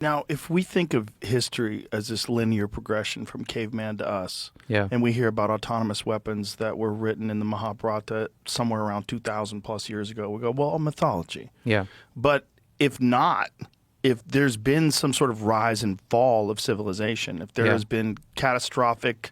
Now, if we think of history as this linear progression from caveman to us, Yeah, and we hear about autonomous weapons that were written in the Mahabharata somewhere around 2,000 plus years ago, we go, well, mythology. yeah, But if not, if there's been some sort of rise and fall of civilization, if there yeah, has been catastrophic,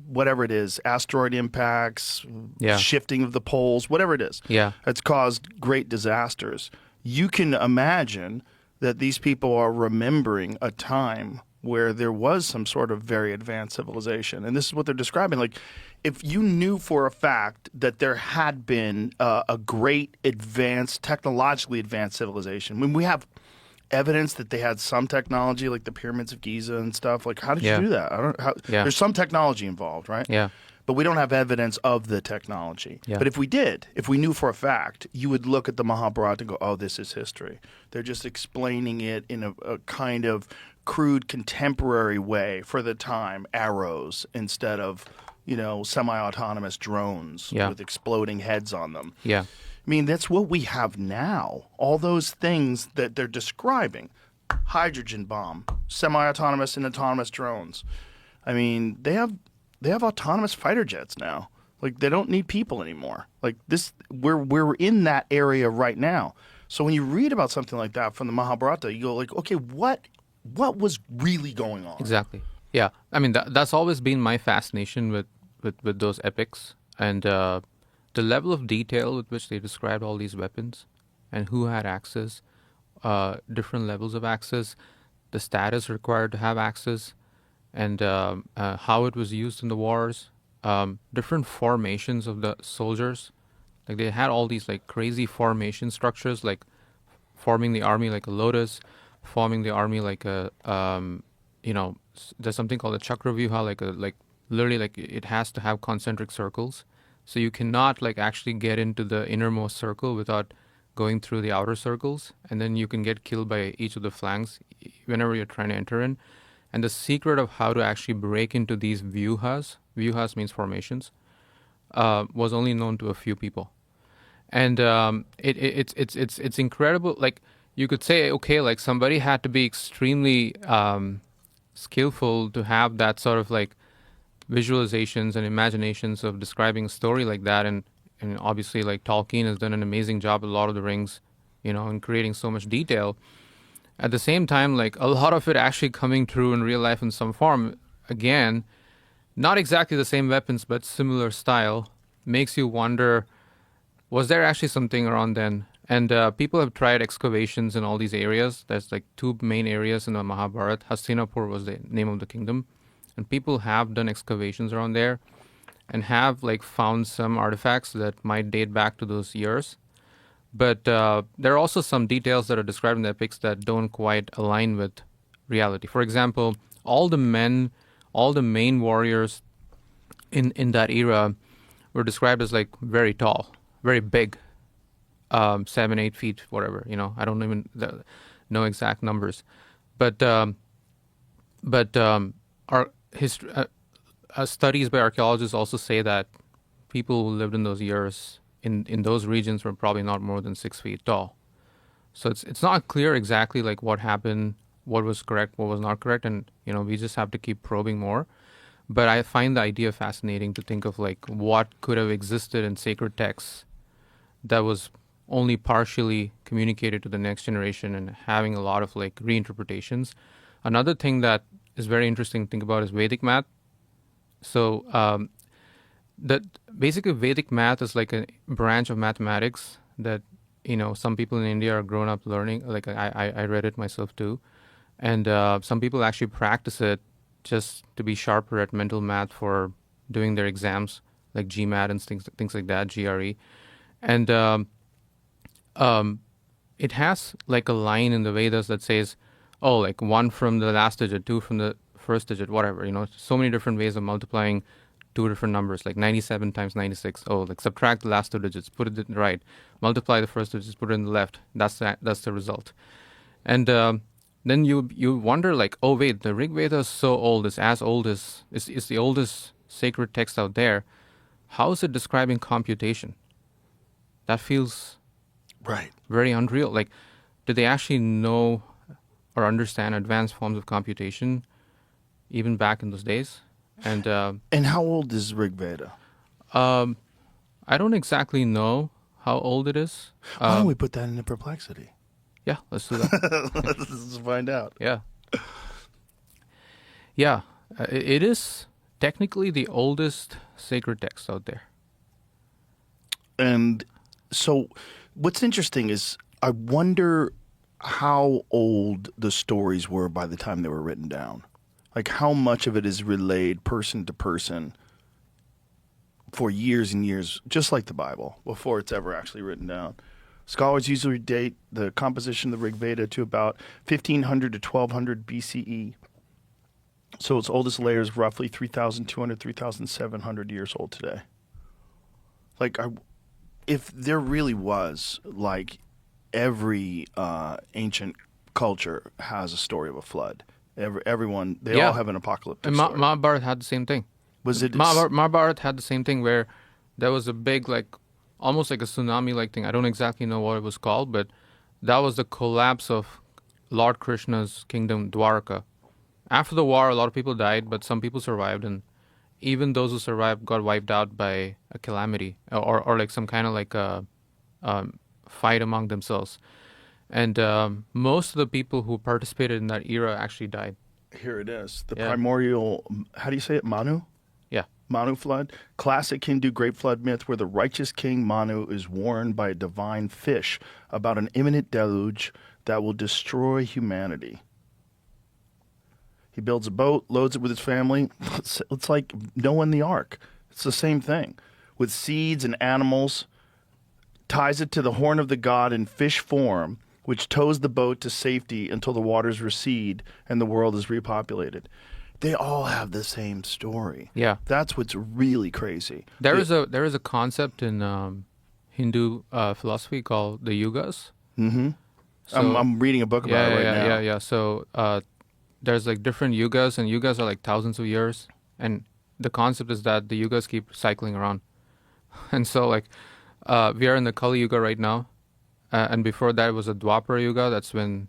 whatever it is, asteroid impacts, yeah, shifting of the poles, whatever it is, yeah, that's caused great disasters, you can imagine that these people are remembering a time where there was some sort of very advanced civilization. And this is what they're describing. Like, if you knew for a fact that there had been a great advanced, technologically advanced civilization, when we have evidence that they had some technology, like the pyramids of Giza and stuff, like how did you yeah, do that? I don't. How, yeah, there's some technology involved, right? yeah, But we don't have evidence of the technology. yeah, But if we did, if we knew for a fact, you would look at the Mahabharata and go, oh, this is history. They're just explaining it in a kind of crude contemporary way for the time, arrows instead of, semi-autonomous drones yeah, with exploding heads on them. yeah, I mean, that's what we have now. All those things that they're describing. Hydrogen bomb, semi-autonomous and autonomous drones. I mean, they have autonomous fighter jets now. Like they don't need people anymore. Like this, we're in that area right now. So when you read about something like that from the Mahabharata, you go like, okay, what was really going on? exactly. Yeah, I mean that's always been my fascination with those epics and the level of detail with which they described all these weapons and who had access, different levels of access, the status required to have access, and how it was used in the wars, different formations of the soldiers. Like they had all these like crazy formation structures, like forming the army like a lotus, forming the army like a there's something called a chakravyuha, like literally like it has to have concentric circles, so you cannot like actually get into the innermost circle without going through the outer circles, and then you can get killed by each of the flanks whenever you're trying to enter in. And the secret of how to actually break into these vyuhas means formations, was only known to a few people. And it's incredible. Like you could say, okay, like somebody had to be extremely skillful to have that sort of like visualizations and imaginations of describing a story like that. And obviously, like Tolkien has done an amazing job with Lord of the Rings, in creating so much detail. At the same time, like a lot of it actually coming true in real life in some form. Again, not exactly the same weapons, but similar style, makes you wonder, was there actually something around then? And people have tried excavations in all these areas. There's like two main areas in the Mahabharata. Hastinapur was the name of the kingdom. And people have done excavations around there and have like found some artifacts that might date back to those years. But there are also some details that are described in the epics that don't quite align with reality. For example, all the men, all the main warriors in that era were described as like very tall, very big, 7, 8 feet, whatever. I don't even know exact numbers, but our history, studies by archaeologists also say that people who lived in those years in those regions were probably not more than 6 feet tall. So it's not clear exactly like what happened, what was correct, what was not correct, and we just have to keep probing more. But I find the idea fascinating to think of like what could have existed in sacred texts that was only partially communicated to the next generation and having a lot of like reinterpretations. Another thing that is very interesting to think about is Vedic math. So that basically Vedic math is like a branch of mathematics that some people in India are grown up learning. Like I read it myself too, and some people actually practice it just to be sharper at mental math for doing their exams, like GMAT and things like that, GRE, and um, it has like a line in the Vedas that says, oh, like one from the last digit, two from the first digit, whatever. So many different ways of multiplying two different numbers, like 97 times 96. Oh, like subtract the last two digits, put it in the right, multiply the first digits, put it in the left. That's the result. And then you wonder like, oh wait, the Rig Veda is so old. It's as old as it's the oldest sacred text out there. How is it describing computation? That feels Right. very unreal. Like, did they actually know or understand advanced forms of computation, even back in those days. And And how old is Rig Veda? um, I don't exactly know how old it is. Why don't we put that into perplexity? Yeah, let's do that. Let's find out. Yeah. Yeah. It is technically the oldest sacred text out there. And so what's interesting is I wonder how old the stories were by the time they were written down. Like how much of it is relayed person to person for years and years, just like the Bible, before it's ever actually written down. Scholars usually date the composition of the Rig Veda to about 1500 to 1200 BCE. So its oldest layer is roughly 3,200, 3,700 years old today. Like, if there really was, like, every ancient culture has a story of a flood. Everyone, they all have an apocalyptic And story. Mahabharata had the same thing. Was it Mahabharata had the same thing where there was a big, like, almost like a tsunami-like thing. I don't exactly know what it was called, but that was the collapse of Lord Krishna's kingdom, Dwarka. After the war, a lot of people died, but some people survived, and even those who survived got wiped out by a calamity or like some kind of like a fight among themselves. And most of the people who participated in that era actually died. Here it is. The Yeah. primordial, how do you say it, Manu? Yeah. Manu flood. Classic Hindu great flood myth where the righteous king Manu is warned by a divine fish about an imminent deluge that will destroy humanity. He builds a boat, loads it with his family. It's like Noah and the Ark. It's the same thing. With seeds and animals, ties it to the horn of the god in fish form, which tows the boat to safety until the waters recede and the world is repopulated. They all have the same story. Yeah. That's what's really crazy. There is a concept in Hindu philosophy called the yugas. Mm-hmm. So, I'm reading a book about it right now. Yeah. So there's like different yugas, and yugas are like thousands of years. And the concept is that the yugas keep cycling around. And so like we are in the Kali Yuga right now. And before that was a Dwapara Yuga. That's when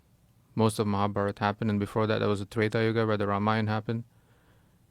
most of Mahabharata happened. And before that, there was a Treta Yuga where the Ramayana happened.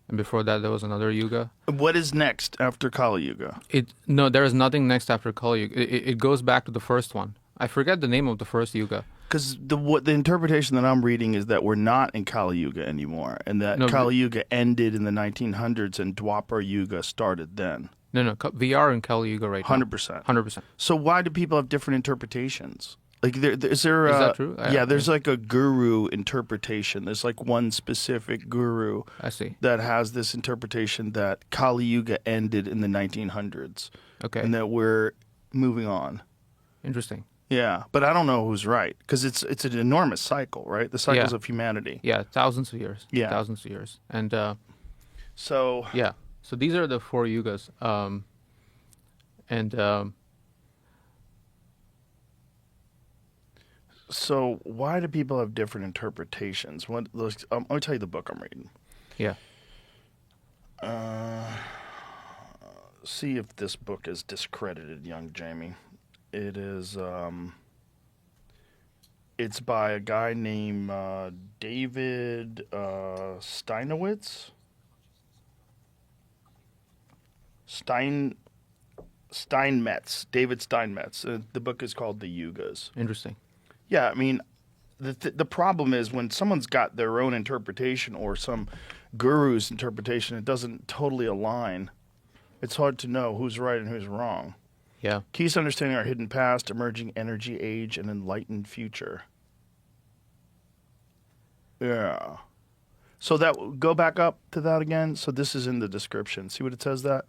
And before that, there was another Yuga. What is next after Kali Yuga? No, there is nothing next after Kali Yuga. It goes back to the first one. I forget the name of the first Yuga. Because the interpretation that I'm reading is that we're not in Kali Yuga anymore, and that No, Kali Yuga ended in the 1900s and Dwapara Yuga started then. No, we are in Kali Yuga right now. 100%. 100%. So why do people have different interpretations? Like, is there? Is that true? Yeah, there's like a guru interpretation. There's like one specific guru I see. that has this interpretation that Kali Yuga ended in the 1900s, Okay. and that we're moving on. Interesting. Yeah, but I don't know who's right because it's an enormous cycle, right? The cycles Yeah. of humanity. Yeah, thousands of years. Yeah. Thousands of years. And So yeah, so these are the four yugas. So why do people have different interpretations? Let me tell you the book I'm reading. Yeah. See if this book is discredited, young Jamie. It is. It's by a guy named David Steinmetz. David Steinmetz. The book is called The Yugas. Interesting. Yeah, I mean, the problem is when someone's got their own interpretation or some guru's interpretation, it doesn't totally align. It's hard to know who's right and who's wrong. Yeah. Keys to understanding our hidden past, emerging energy age, and enlightened future. Yeah. So that go back up to that again. So this is in the description. See what it says that?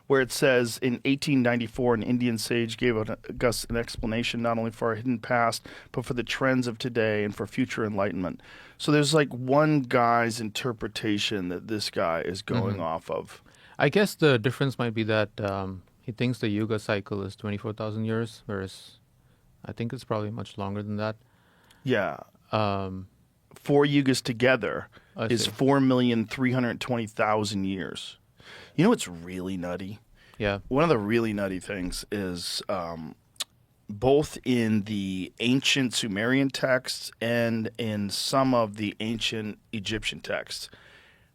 Where it says, in 1894, an Indian sage gave us an explanation not only for our hidden past, but for the trends of today and for future enlightenment. So there's like one guy's interpretation that this guy is going off of. I guess the difference might be that he thinks the yuga cycle is 24,000 years, whereas I think it's probably much longer than that. Yeah. Um, 4 yugas together I is see. 4,320,000 years. You know what's really nutty? Yeah. One of the really nutty things is both in the ancient Sumerian texts and in some of the ancient Egyptian texts.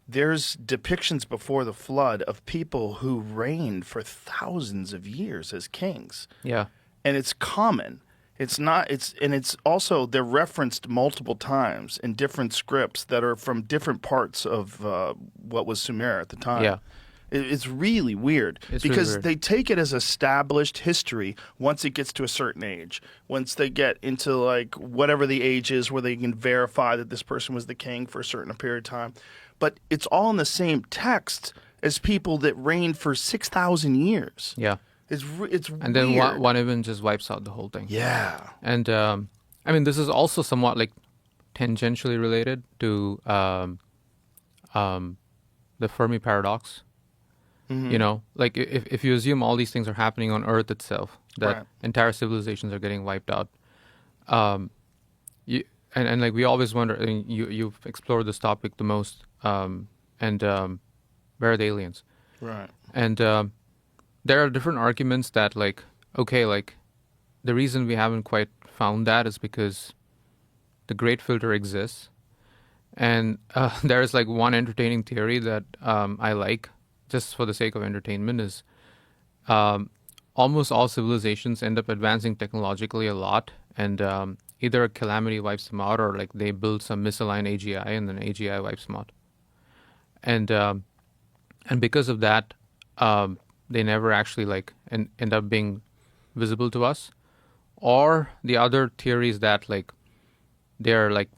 There's depictions before the flood of people who reigned for thousands of years as kings. Yeah. And it's common. It's not, and it's also, they're referenced multiple times in different scripts that are from different parts of what was Sumer at the time. Yeah. It's really weird It's because really weird. they take it as established history once it gets to a certain age. Once they get into like whatever the age is where they can verify that this person was the king for a certain period of time. But it's all in the same text as people that reigned for 6,000 years. Yeah. It's And then weird. one event just wipes out the whole thing. Yeah. And I mean, this is also somewhat like tangentially related to the Fermi paradox. You know, like if you assume all these things are happening on Earth itself, that Right. entire civilizations are getting wiped out. And like we always wonder, I mean, you've explored this topic the most, and where are the aliens? Right. And there are different arguments that like, okay, like the reason we haven't quite found that is because the great filter exists. And there is like one entertaining theory that I like, just for the sake of entertainment, is almost all civilizations end up advancing technologically a lot, and either a calamity wipes them out, or like they build some misaligned AGI, and then AGI wipes them out. And because of that, they never actually like end up being visible to us. Or the other theory is that like they're like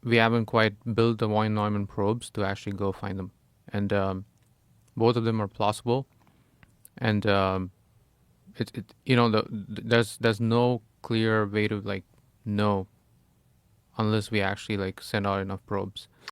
we haven't quite built the Von Neumann probes to actually go find them, and both of them are plausible. And it you know there's no clear way to like know unless we actually like send out enough probes.